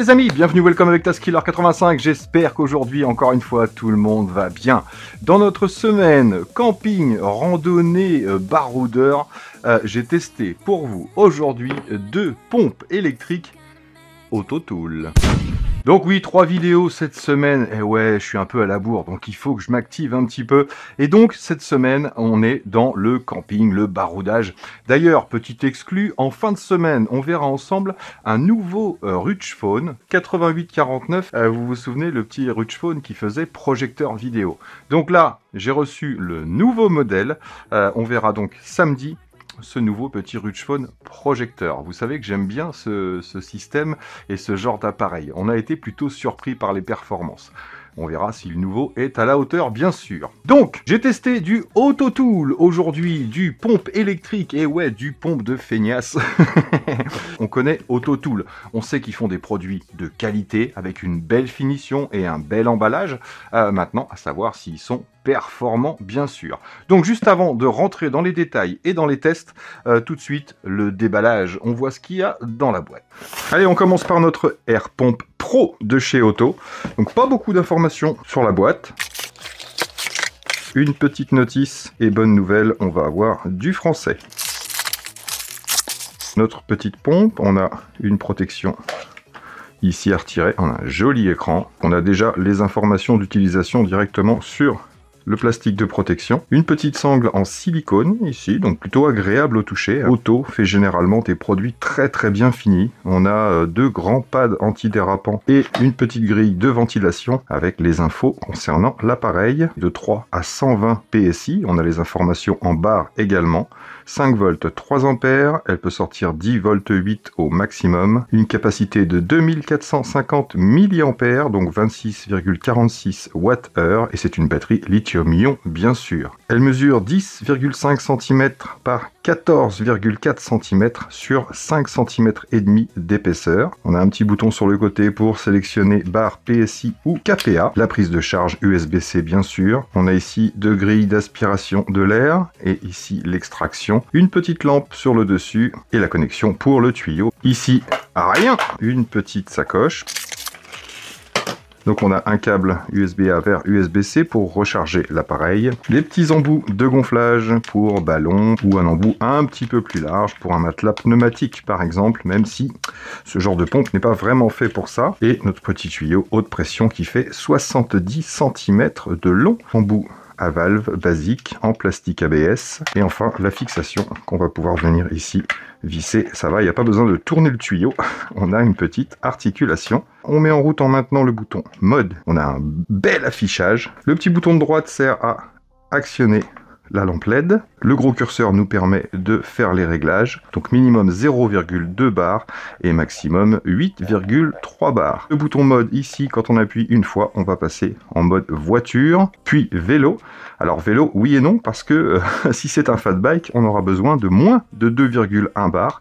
les amis, bienvenue, welcome avec Taskiller85, j'espère qu'aujourd'hui, encore une fois, tout le monde va bien. Dans notre semaine camping, randonnée, baroudeur, j'ai testé pour vous aujourd'hui 2 pompes électriques Autotool. Donc oui, 3 vidéos cette semaine, et ouais, je suis un peu à la bourre, donc il faut que je m'active un petit peu. Et donc, cette semaine, on est dans le camping, le baroudage. D'ailleurs, petit exclu, en fin de semaine, on verra ensemble un nouveau Rutschphone 8849. Vous vous souvenez, le petit Rutschphone qui faisait projecteur vidéo. Donc là, j'ai reçu le nouveau modèle. On verra donc samedi ce nouveau petit Rutschphone projecteur. Vous savez que j'aime bien ce système et ce genre d'appareil. On a été plutôt surpris par les performances. On verra si le nouveau est à la hauteur, bien sûr. Donc, j'ai testé du Autotool aujourd'hui, du pompe électrique, et ouais, du pompe de feignasse. On connaît Autotool. On sait qu'ils font des produits de qualité, avec une belle finition et un bel emballage. Maintenant, à savoir s'ils sont performants, bien sûr. Donc, juste avant de rentrer dans les détails et dans les tests, tout de suite, le déballage. On voit ce qu'il y a dans la boîte. Allez, on commence par notre Air Pomp Pro de chez Auto. Donc, pas beaucoup d'informations sur la boîte. Une petite notice et bonne nouvelle, on va avoir du français. Notre petite pompe, on a une protection ici à retirer. On a un joli écran. On a déjà les informations d'utilisation directement sur le plastique de protection. Une petite sangle en silicone ici, donc plutôt agréable au toucher. Auto fait généralement des produits très bien finis. On a 2 grands pads antidérapants et une petite grille de ventilation avec les infos concernant l'appareil. De 3 à 120 PSI, on a les informations en barre également. 5 volts 3 ampères, elle peut sortir 10 volts 8 au maximum. Une capacité de 2450 mAh, donc 26,46 Wh, et c'est une batterie lithium-ion bien sûr. Elle mesure 10,5 cm par 14,4 cm sur 5 cm et demi d'épaisseur. On a un petit bouton sur le côté pour sélectionner barre PSI ou KPA. La prise de charge USB-C bien sûr. On a ici 2 grilles d'aspiration de l'air et ici l'extraction. Une petite lampe sur le dessus et la connexion pour le tuyau. Ici, rien. Une petite sacoche. Donc on a un câble USB-A vers USB-C pour recharger l'appareil. Des petits embouts de gonflage pour ballon ou un embout un petit peu plus large pour un matelas pneumatique par exemple, même si ce genre de pompe n'est pas vraiment fait pour ça. Et notre petit tuyau haute pression qui fait 70 cm de long. Embout à valve basique en plastique ABS. Et enfin la fixation qu'on va pouvoir venir ici visser. Ça va, il n'y a pas besoin de tourner le tuyau. On a une petite articulation. On met en route en maintenant le bouton mode. On a un bel affichage. Le petit bouton de droite sert à actionner la lampe LED. Le gros curseur nous permet de faire les réglages. Donc minimum 0,2 bar et maximum 8,3 bars. Le bouton mode ici, quand on appuie une fois, on va passer en mode voiture, puis vélo. Alors vélo, oui et non, parce que si c'est un fat bike, on aura besoin de moins de 2,1 bar.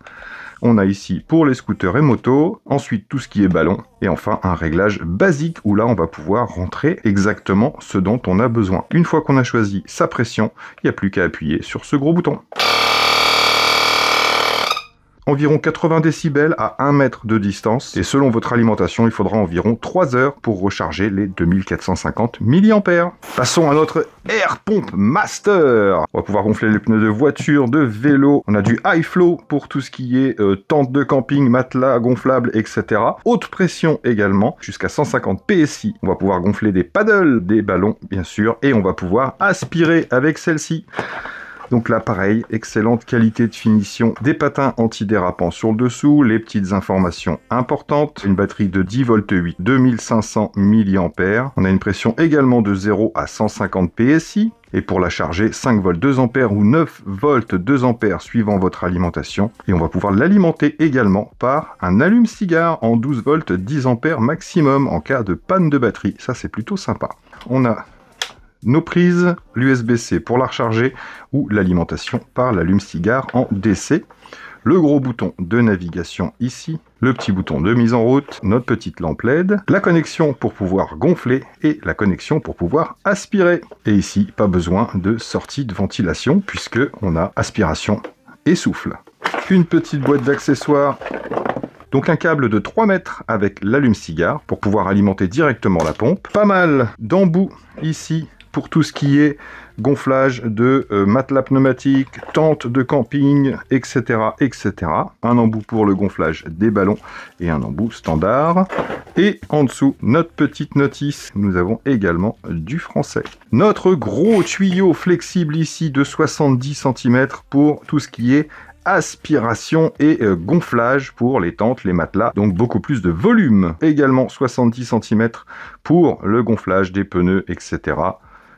On a ici pour les scooters et motos, ensuite tout ce qui est ballon, et enfin un réglage basique où là on va pouvoir rentrer exactement ce dont on a besoin. Une fois qu'on a choisi sa pression, il n'y a plus qu'à appuyer sur ce gros bouton. Environ 80 décibels à 1 mètre de distance, et selon votre alimentation, il faudra environ 3 heures pour recharger les 2450 mAh. Passons à notre Air Pomp Master. On va pouvoir gonfler les pneus de voiture, de vélo. On a du high flow pour tout ce qui est tente de camping, matelas gonflables, etc. Haute pression également, jusqu'à 150 PSI. On va pouvoir gonfler des paddles, des ballons, bien sûr, et on va pouvoir aspirer avec celle-ci. Donc là, pareil, excellente qualité de finition, des patins antidérapants sur le dessous, les petites informations importantes, une batterie de 10 volts 8, 2500 mAh, on a une pression également de 0 à 150 PSI, et pour la charger, 5 volts 2 ampères ou 9 volts 2 ampères suivant votre alimentation, et on va pouvoir l'alimenter également par un allume-cigare en 12 volts 10 ampères maximum en cas de panne de batterie, ça c'est plutôt sympa. On a nos prises, l'USB-C pour la recharger ou l'alimentation par l'allume-cigare en DC. Le gros bouton de navigation ici, le petit bouton de mise en route, notre petite lampe LED, la connexion pour pouvoir gonfler et la connexion pour pouvoir aspirer. Et ici, pas besoin de sortie de ventilation puisque on a aspiration et souffle. Une petite boîte d'accessoires Donc un câble de 3 mètres avec l'allume-cigare pour pouvoir alimenter directement la pompe. Pas mal d'embouts ici pour tout ce qui est gonflage de matelas pneumatiques, tentes de camping, etc., etc. Un embout pour le gonflage des ballons et un embout standard. Et en dessous, notre petite notice, nous avons également du français. Notre gros tuyau flexible ici de 70 cm pour tout ce qui est aspiration et gonflage pour les tentes, les matelas, donc beaucoup plus de volume. Également 70 cm pour le gonflage des pneus, etc.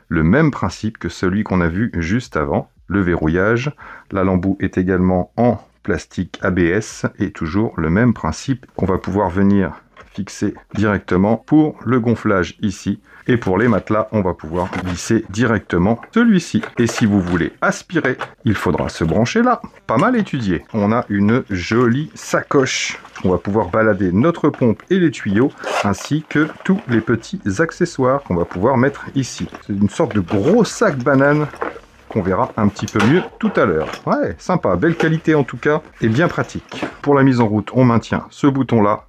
Le même principe que celui qu'on a vu juste avant, le verrouillage. La l'embout est également en plastique ABS et toujours le même principe qu'on va pouvoir venir fixer directement pour le gonflage ici. Et pour les matelas, on va pouvoir glisser directement celui-ci. Et si vous voulez aspirer, il faudra se brancher là. Pas mal étudié. On a une jolie sacoche. On va pouvoir balader notre pompe et les tuyaux, ainsi que tous les petits accessoires qu'on va pouvoir mettre ici. C'est une sorte de gros sac banane qu'on verra un petit peu mieux tout à l'heure. Ouais, sympa, belle qualité en tout cas, et bien pratique. Pour la mise en route, on maintient ce bouton-là.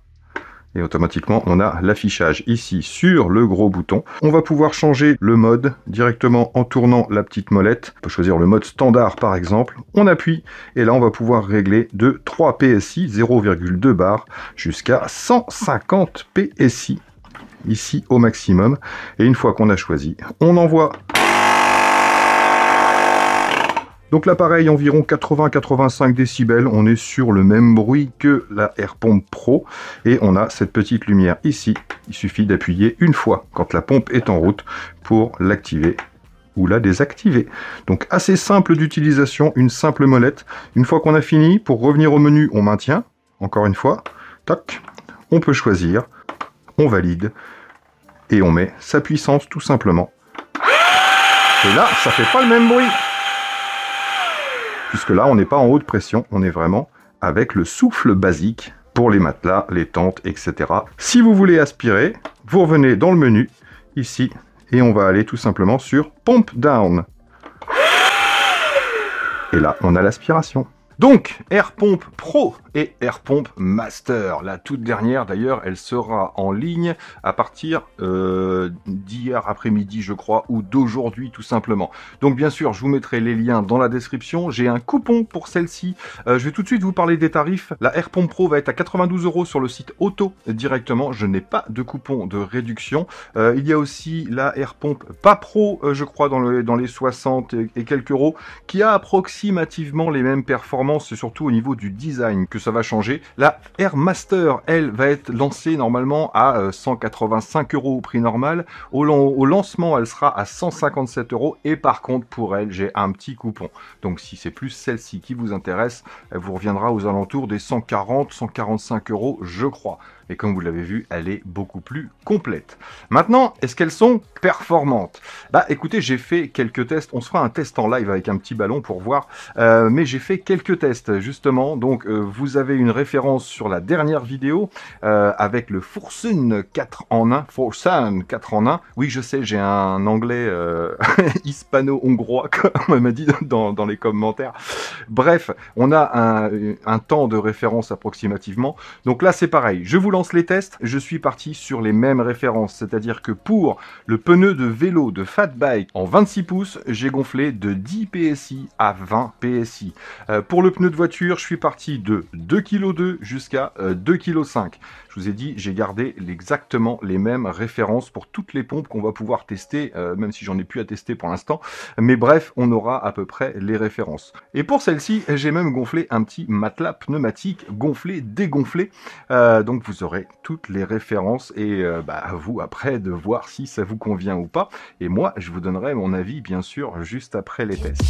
Et automatiquement, on a l'affichage ici sur le gros bouton. On va pouvoir changer le mode directement en tournant la petite molette. On peut choisir le mode standard par exemple. On appuie et là, on va pouvoir régler de 3 PSI, 0,2 bar, jusqu'à 150 PSI ici au maximum. Et une fois qu'on a choisi, on envoie. Donc l'appareil environ 80-85 décibels, on est sur le même bruit que la AirPomp Pro et on a cette petite lumière ici. Il suffit d'appuyer une fois quand la pompe est en route pour l'activer ou la désactiver. Donc assez simple d'utilisation, une simple molette. Une fois qu'on a fini, pour revenir au menu, on maintient, encore une fois, tac, on peut choisir, on valide et on met sa puissance tout simplement. Et là, ça fait pas le même bruit. Puisque là, on n'est pas en haute pression, on est vraiment avec le souffle basique pour les matelas, les tentes, etc. Si vous voulez aspirer, vous revenez dans le menu, ici, et on va aller tout simplement sur Pump Down. Et là, on a l'aspiration. Donc, AirPomp Pro et AirPomp Master. La toute dernière, d'ailleurs, elle sera en ligne à partir d'hier après-midi, je crois, ou d'aujourd'hui, tout simplement. Donc, bien sûr, je vous mettrai les liens dans la description. J'ai un coupon pour celle-ci. Je vais tout de suite vous parler des tarifs. La AirPomp Pro va être à 92 € sur le site Auto directement. Je n'ai pas de coupon de réduction. Il y a aussi la AirPomp pas Pro, je crois, dans les 60 et quelques euros, qui a approximativement les mêmes performances, surtout au niveau du design que ça va changer. La Air Master, elle, va être lancée normalement à 185 € au prix normal. Au lancement, elle sera à 157 € et par contre, pour elle, j'ai un petit coupon. Donc si c'est plus celle-ci qui vous intéresse, elle vous reviendra aux alentours des 140-145 €, je crois. Et comme vous l'avez vu, elle est beaucoup plus complète. Maintenant, est-ce qu'elles sont performantes? Bah écoutez, j'ai fait quelques tests. On se fera un test en live avec un petit ballon pour voir. Mais j'ai fait quelques tests, justement. Donc, vous avez une référence sur la dernière vidéo avec le Forsun 4 en 1. Forsun 4 en 1. Oui, je sais, j'ai un anglais hispano-hongrois, comme on m'a dit dans les commentaires. Bref, on a un temps de référence approximativement. Donc là, c'est pareil. Je vous lance les tests, je suis parti sur les mêmes références, c'est-à-dire que pour le pneu de vélo de fat bike en 26 pouces, j'ai gonflé de 10 PSI à 20 PSI. Pour le pneu de voiture, je suis parti de 2,2 kg jusqu'à 2,5 kg. Je vous ai dit, j'ai gardé exactement les mêmes références pour toutes les pompes qu'on va pouvoir tester, même si j'en ai plus à tester pour l'instant. Mais bref, on aura à peu près les références. Et pour celle-ci, j'ai même gonflé un petit matelas pneumatique gonflé, dégonflé. Donc vous aurez toutes les références et à vous après de voir si ça vous convient ou pas. Et moi, je vous donnerai mon avis, bien sûr, juste après les tests.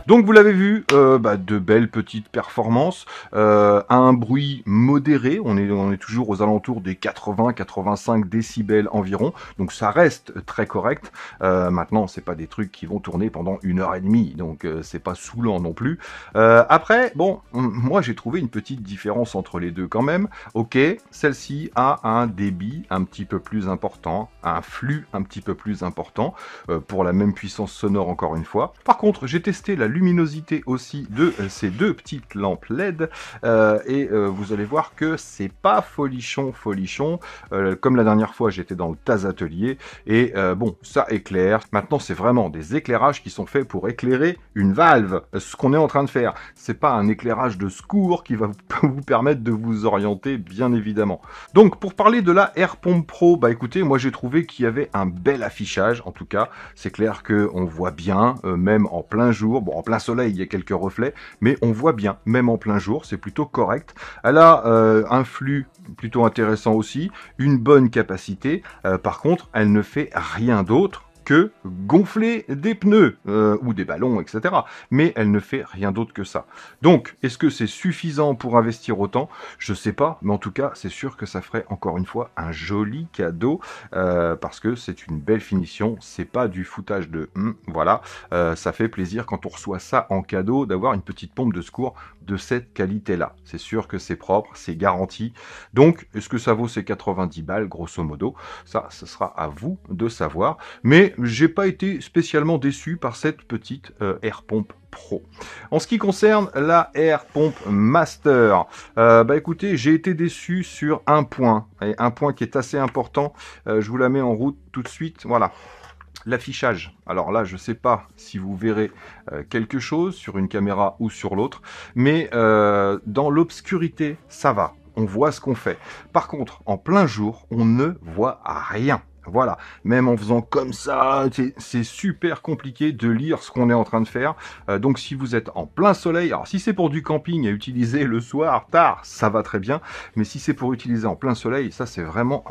Donc vous l'avez vu, de belles petites performances, un bruit modéré, on est toujours aux alentours des 80-85 décibels environ, donc ça reste très correct. Maintenant, c'est pas des trucs qui vont tourner pendant 1h30, donc c'est pas saoulant non plus. Après, bon, moi j'ai trouvé une petite différence entre les deux quand même. Ok, celle-ci a un débit un petit peu plus important, un flux un petit peu plus important, pour la même puissance sonore encore une fois. Par contre, j'ai testé la luminosité aussi de ces deux petites lampes LED et vous allez voir que c'est pas folichon. Comme la dernière fois, j'étais dans le TAS Atelier et bon, ça éclaire. Maintenant, c'est vraiment des éclairages qui sont faits pour éclairer une valve. Ce qu'on est en train de faire, c'est pas un éclairage de secours qui va vous permettre de vous orienter, bien évidemment. Donc, pour parler de la AirPomp Pro, bah écoutez, moi j'ai trouvé qu'il y avait un bel affichage. En tout cas, c'est clair que on voit bien, même en plein jour. Bon, en plein soleil, il y a quelques reflets, mais on voit bien, même en plein jour, c'est plutôt correct. Elle a un flux plutôt intéressant aussi, une bonne capacité. Par contre, elle ne fait rien d'autre que gonfler des pneus ou des ballons, etc. Mais elle ne fait rien d'autre que ça. Donc, est-ce que c'est suffisant pour investir autant? Je sais pas, mais en tout cas, c'est sûr que ça ferait encore une fois un joli cadeau parce que c'est une belle finition. C'est pas du foutage de voilà. Ça fait plaisir quand on reçoit ça en cadeau d'avoir une petite pompe de secours de cette qualité-là. C'est sûr que c'est propre, c'est garanti. Donc, est-ce que ça vaut ces 90 balles, grosso modo? Ça, ce sera à vous de savoir. Mais j'ai pas été spécialement déçu par cette petite AirPomp Pro. En ce qui concerne la AirPomp Master, écoutez, j'ai été déçu sur un point, et un point qui est assez important. Je vous la mets en route tout de suite. Voilà. L'affichage. Alors là, je sais pas si vous verrez quelque chose sur une caméra ou sur l'autre, mais dans l'obscurité, ça va. On voit ce qu'on fait. Par contre, en plein jour, on ne voit rien. Voilà, même en faisant comme ça, c'est super compliqué de lire ce qu'on est en train de faire. Donc si vous êtes en plein soleil, alors si c'est pour du camping à utiliser le soir, tard, ça va très bien. Mais si c'est pour utiliser en plein soleil, ça c'est vraiment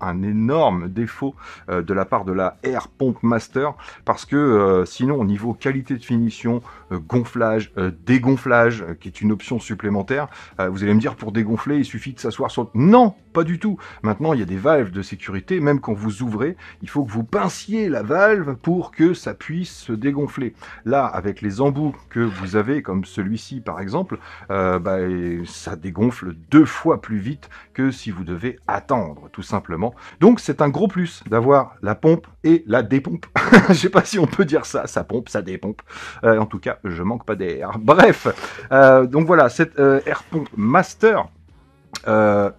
un énorme défaut de la part de la AirPomp Master. Parce que sinon, au niveau qualité de finition, gonflage, dégonflage, qui est une option supplémentaire, vous allez me dire pour dégonfler, il suffit de s'asseoir sur... Non, pas du tout. Maintenant, il y a des valves de sécurité, même quand vous ouvrez, il faut que vous pinciez la valve pour que ça puisse se dégonfler. Là, avec les embouts que vous avez, comme celui-ci par exemple, ça dégonfle 2 fois plus vite que si vous devez attendre, tout simplement. Donc c'est un gros plus d'avoir la pompe et la dépompe. Je sais pas si on peut dire ça, ça pompe, ça dépompe. En tout cas, je manque pas d'air. Bref, donc voilà, cette AirPomp Master,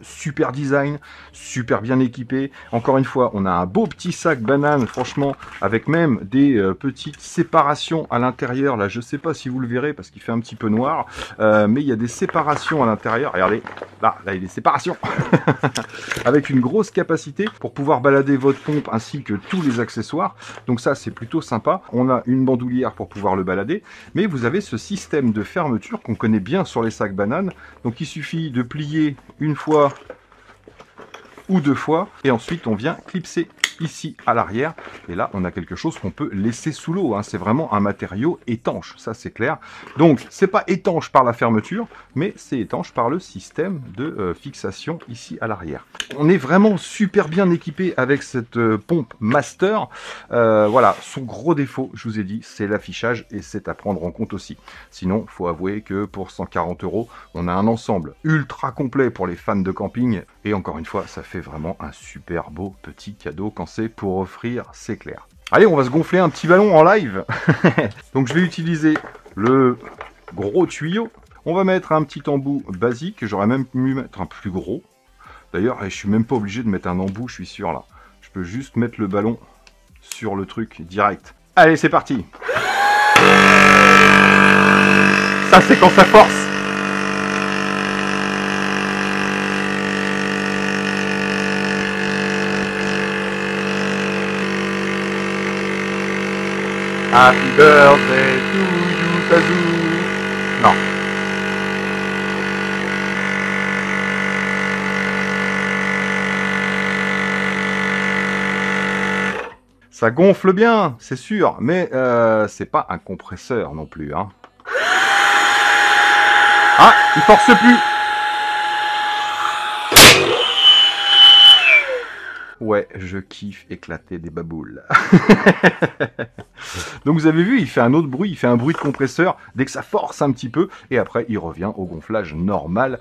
super design, super bien équipé. Encore une fois, on a un beau petit sac banane, franchement, avec même des petites séparations à l'intérieur. Là, je sais pas si vous le verrez parce qu'il fait un petit peu noir, mais il y a des séparations à l'intérieur. Regardez, là, il y a des séparations avec une grosse capacité pour pouvoir balader votre pompe ainsi que tous les accessoires. Donc ça, c'est plutôt sympa. On a une bandoulière pour pouvoir le balader, mais vous avez ce système de fermeture qu'on connaît bien sur les sacs bananes. Donc il suffit de plier une fois ou 2 fois et ensuite on vient clipser ici à l'arrière. Et là, on a quelque chose qu'on peut laisser sous l'eau, hein. C'est vraiment un matériau étanche, ça c'est clair. Donc, c'est pas étanche par la fermeture, mais c'est étanche par le système de fixation ici à l'arrière. On est vraiment super bien équipé avec cette pompe Master. Voilà, son gros défaut, je vous ai dit, c'est l'affichage et c'est à prendre en compte aussi. Sinon, faut avouer que pour 140 €, on a un ensemble ultra complet pour les fans de camping. Et encore une fois, ça fait vraiment un super beau petit cadeau quand c'est pour offrir, c'est clair. Allez, on va se gonfler un petit ballon en live. Donc je vais utiliser le gros tuyau. On va mettre un petit embout basique. J'aurais même pu mettre un plus gros. D'ailleurs, je suis même pas obligé de mettre un embout, je suis sûr là. Je peux juste mettre le ballon sur le truc direct. Allez, c'est parti. Ça, c'est quand ça force. Happy birthday to you, Tazou. Non. Ça gonfle bien, c'est sûr, mais c'est pas un compresseur non plus, hein. Ah, il force plus. Ouais, je kiffe éclater des baboules. Donc vous avez vu, il fait un autre bruit, il fait un bruit de compresseur dès que ça force un petit peu, et après il revient au gonflage normal,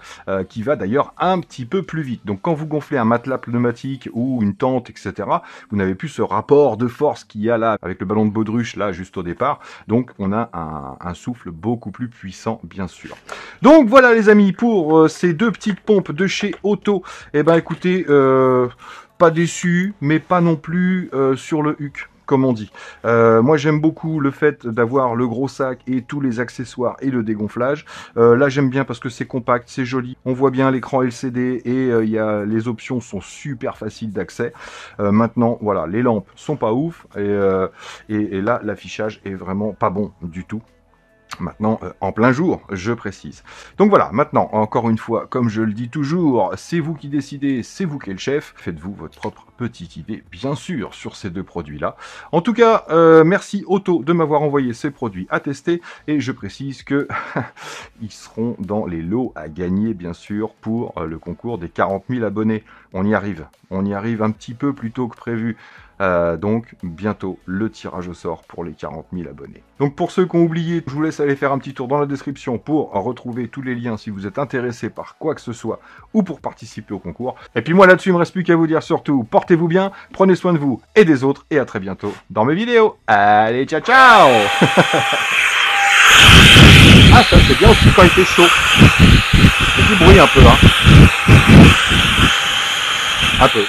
qui va d'ailleurs un petit peu plus vite. Donc quand vous gonflez un matelas pneumatique ou une tente, etc., vous n'avez plus ce rapport de force qu'il y a là, avec le ballon de baudruche, là, juste au départ. Donc on a un souffle beaucoup plus puissant, bien sûr. Donc voilà les amis, pour ces deux petites pompes de chez Otto, eh ben écoutez, pas déçu, mais pas non plus sur le huc, comme on dit. Moi j'aime beaucoup le fait d'avoir le gros sac et tous les accessoires et le dégonflage. Là j'aime bien parce que c'est compact, c'est joli. On voit bien l'écran LCD et les options sont super faciles d'accès. Maintenant voilà, les lampes sont pas ouf et là l'affichage est vraiment pas bon du tout. Maintenant, en plein jour, je précise. Donc voilà, maintenant, encore une fois, comme je le dis toujours, c'est vous qui décidez, c'est vous qui êtes le chef. Faites-vous votre propre petite idée, bien sûr, sur ces deux produits-là. En tout cas, merci Otto de m'avoir envoyé ces produits à tester. Et je précise que ils seront dans les lots à gagner, bien sûr, pour le concours des 40 000 abonnés. On y arrive un petit peu plus tôt que prévu. Donc bientôt le tirage au sort pour les 40 000 abonnés. Donc pour ceux qui ont oublié, je vous laisse aller faire un petit tour dans la description pour retrouver tous les liens si vous êtes intéressé par quoi que ce soit ou pour participer au concours. Et puis moi là-dessus, il me reste plus qu'à vous dire surtout, portez-vous bien, prenez soin de vous et des autres et à très bientôt dans mes vidéos. Allez, ciao ciao. Ah ça c'est bien aussi quand il fait chaud. C'est du bruit un peu, hein. Un peu.